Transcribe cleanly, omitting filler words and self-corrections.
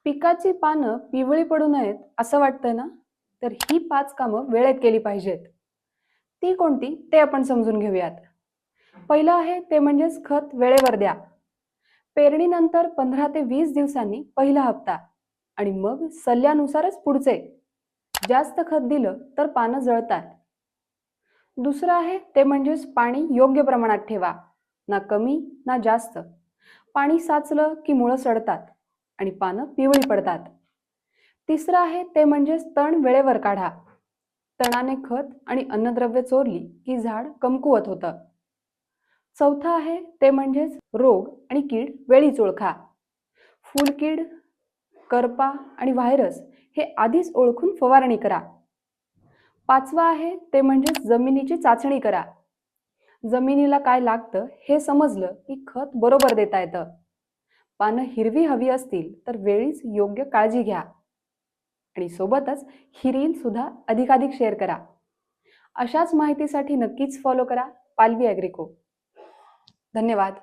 पिकाची पानं पिवळी पडू नयेत असं वाटतंय ना? तर ही 5 कामं वेळेत केली पाहिजेत. ती कोणती ते आपण समजून घेऊयात. पहिलं आहे ते म्हणजेच खत वेळेवर द्या. पेरणीनंतर 15 ते 20 दिवसांनी पहिला हप्ता आणि मग सल्ल्यानुसारच पुढचे. जास्त खत दिलं तर पानं जळतात. दुसरं आहे ते म्हणजेच पाणी योग्य प्रमाणात ठेवा. ना कमी ना जास्त. पाणी साचलं की मुळं सडतात आणि पानं पिवळी पडतात. तिसरं आहे ते म्हणजेच तण वेळेवर काढा. तणाने खत आणि अन्नद्रव्य चोरली की झाड कमकुवत होतं. चौथं आहे ते म्हणजेच रोग आणि कीड वेळीच ओळखा. फुलकीड, करपा आणि व्हायरस हे आधीच ओळखून फवारणी करा. पाचवा आहे ते म्हणजेच जमिनीची चाचणी करा. जमिनीला काय लागतं हे समजलं की खत बरोबर देता येतं. पानं हिरवी हवी असतील तर वेळीच योग्य काळजी घ्या आणि सोबतच ही रील सुद्धा अधिकाधिक शेअर करा. अशाच माहितीसाठी नक्कीच फॉलो करा पालवी ॲग्रिको. धन्यवाद.